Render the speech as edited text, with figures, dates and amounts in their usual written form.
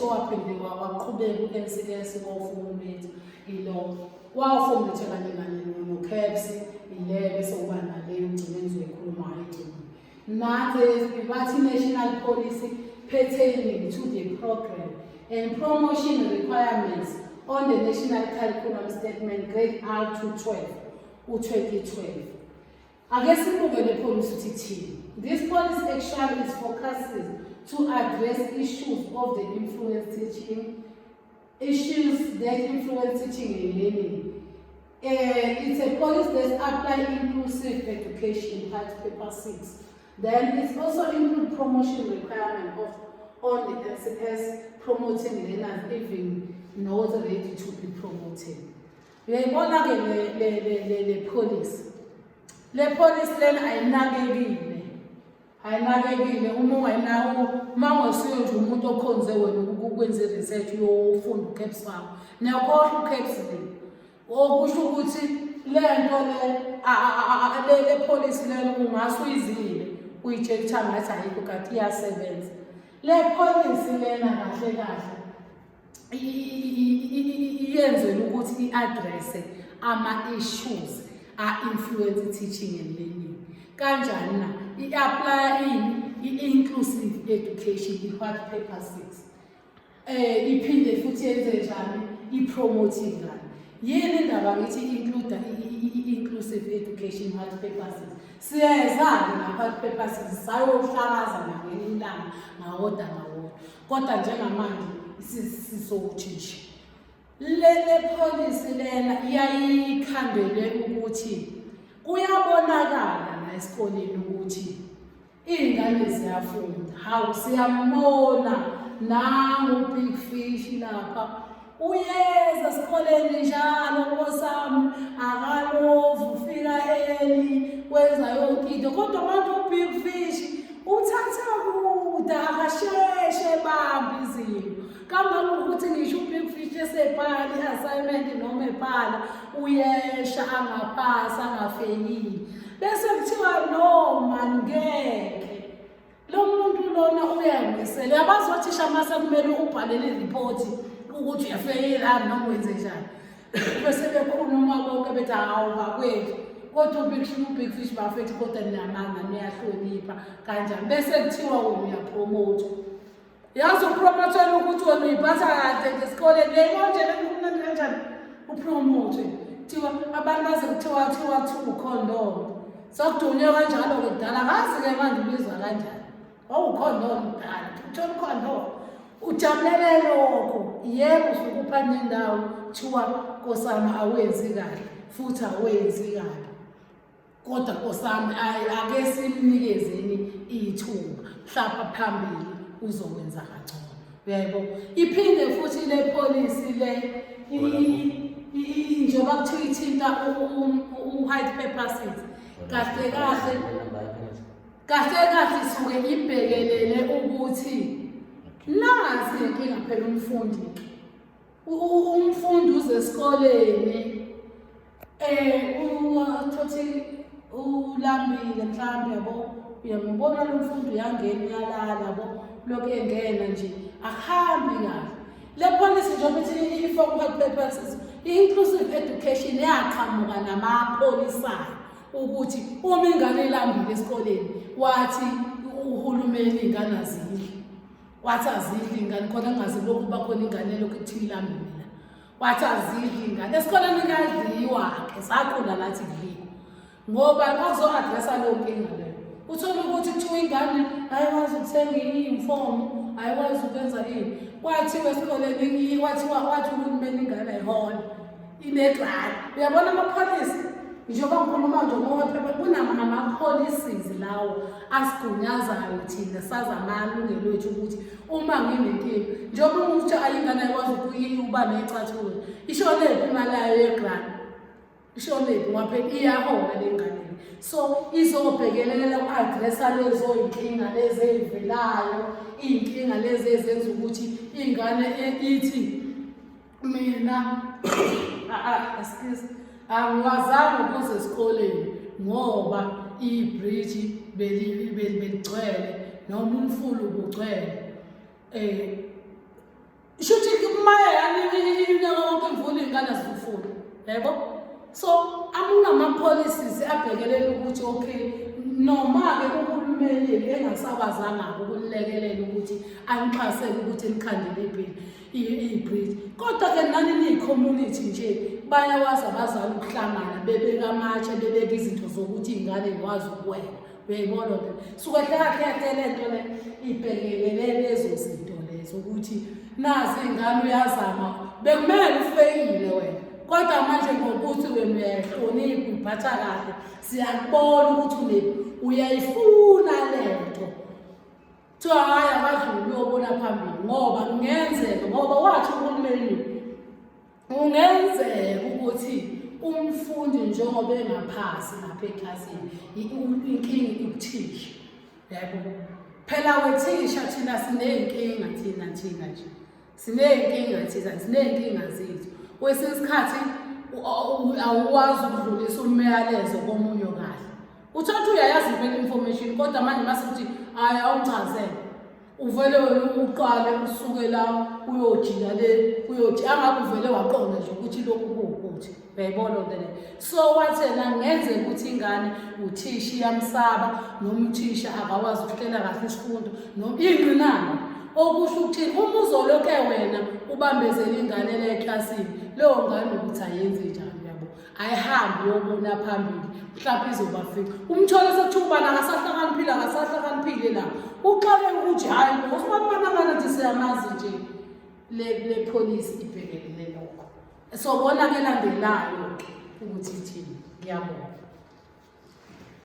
waphinde waqhubeka u-LCS wawufomulator ilo wawufomulator kanye no-CAPS ile bese uba nale ugcine engizoyikhuluma ayigcine. Nansi bathi national policy pertaining to the program and promotion requirements on the national curriculum statement grade R to 12 u-2012. Ake sibuke le policy ukuthi ithini. This policy actually is focuses to address issues of the influence teaching, issues that influence teaching and learning. It's a policy that applies inclusive education, part paper 6. Then it's also include promotion requirement on the LCS promoting learners even not ready to be promoted. Uyayibona ke le policy. Le policy lena ayinakekile uma ungayinawo mawusuye nje umuntu okhonze wena ukwenza research yofunda uCAPS wakho. Niyakhohlwa uCAPS le. Okusho ukuthi le nto le policy lena ungasuyizile uyitshekha ngathi ayikho kanti iyasebenza. Le policy lena kahle iyenzela ukuthi i-address ama-issues a-influence teaching and learning. Kanjani na? I-apply i-inclusive education, i-white paper 6. Iphinde futhi yenze njani? I-promote ngani? Yini indaba ngithi include i-inclusive education, white paper 6? Siyezana na-white paper 6 sayohlakaza ngelinye ilanga ngawoda. Kodwa njengamanje sizokutshintsha. Le policy lena iyayikhandele ukuthi kuyabonakala la esikoleni ukuthi izingane ziyafunda. Hawu siyambona nangu Big Fish lapha uyeza esikoleni njalo nkosami akalovu ufika early wenza yonke into kodwa manje uBig Fish uthatha kude akasheshe bamba izinto. Kangangokuthi ngisho uBig Fish esebhala i-assignment noma ebhala uyesha angapasa angafeyili bese kuthiwa no man ngeke lo muntu lona uyayimisela. Yabazi othisha mase kumele ubhalele i-report ukuthi uyafeyila noma wenze njani bese bekhuluma bonke bethi hawu bakwethu kodwa uBig Fish bafethi kodwa ninamanga niyahlonipha kanjani bese kuthiwa wena uyapromote. Yazi upromote ukuthi wena uyiphatha kahle esikoleni nje lekumnandi kanjani upromote thiwa abantu baze kuthiwa ukhondom sakudunywe kanjalo kudala ngazi ke manje ubizwa kanjani awukhondom dala uthola ukhondom ujabulele lokho. Yebo usukupha nendawo thiwa nkosami awenzi kahle futhi awenzi kahle kodwa nkosami ake simnikezeni ithuba mhlawumbe phambili uzokwenza kangcono. Uyayibona iphinde futhi le policy le njengoba kuthiwa ithinta u-white paper 6 kahle isuke ibhekelele ukuthi nazi inkinga phela umfundi uze esikoleni uthothi ulambile mhlawumbe yabo uyambona lo mfundi uyangena uyalala yabo lokho engena nje ahambi kahle. Le policy njengoba ithi i-white paper 6 i-inclusive education yaqhamuka namapolisayo ukuthi uma ingane ilambile esikoleni wathi uhulumeni ingane azidli wathi azidli ingane khona kungazi lokhu kuba khona ingane lokhu kuthiwa ilambile wathi azidli ingane esikoleni kuyadliwa ke saqula nathi kudliwa ngoba akuzo-adressa leyo nkinga leyo. Uthola ukuthi kuthiwa ingane ayikwazi ukuthenga i-uniform ayikwazi ukwenza ini kwathiwa esikoleni wathi uhulumeni ingane ayihola inegrant. Uyabona amapolisi njengoba ngikhuluma nje ngoba kunama-policies lawo asigunyazayo thina sazi amalungelo ethu ukuthi uma nginenkinga njengoba umuntu ayingane ayikwazi ukuba necathulo isholephi imali yayo yegrant isholephi ngaphela iyahola le ngane. So izobhekelela u-addressa lezo inkinga lezi ezivelayo iy'nkinga lezi ezenza ukuthi ingane ithi mina angiwazanga ukuze esikoleni ngoba ibridge beligcwele noma umfulu ubugcwele isho ukuthi kumaye yani inyanga wonke imvula iy'ngane zifunda, yebo. So amama-policies abhekelela ukuthi okay, noma-ke uhulumeni engasakwazanga ukulekelela ukuthi anixhasele ukuthi nikhandele i-bridge, kodwa-ke nani niyi-community nje bayakwazi abazali ukuhlangana bebeka amatshe bebeka izinto zokuthi iy'ngane yikwazi ukuwela. Uyayibona nto suke hle le nto le ibhekelele lezo zinto lezo ukuthi nazi iy'ngane uyazama bekumele ufeyile wena, kodwa manje ngokuthi wena uyayihlonipha uyiphatha kahle siyakubona ukuthi uyayifuna lento kuthiwa hhayi abadluli uyobona phambili ngoba kungenzeka ngoba wathi uhulumeni kungenzeka ukuthi umfundi njengoba engaphasi lapha eklasini inkinga ikuthisha, yabo. Phela wethisha thina siney'nkinga thina nje siney'nkinga zethu. Kwesinye isikhathi awukwazi ukudlulisa umyalezo komunye kahle. Uthatha uyayazi impela information kodwa manje masithi hayi awuchazele uvele wena uqale usuke la uyojika le angabe uvele waqonda nje ukuthi lokhu kuwukuthi. Uyayibona lento le. So wathena ngenze ukuthi ingane uthisha iyamsaba noma uthisha akakwazi ukuhlela kahle isifundo noma ingqinamba. Okusho ukuthi uma uzoloke wena ubambezela ingane le eklasini leyo ngane ukuthi ayenze njani, yabo, ayihambi yobona phambili mhlawumbe izobafika umthole sekuthuba akasahlakaniphile la uqale ukuthi hayi usubabona nje siyamazi nje le police ibhekelele lokho. So bona ke landelayo ukuthi ithini. Ngiyabonga.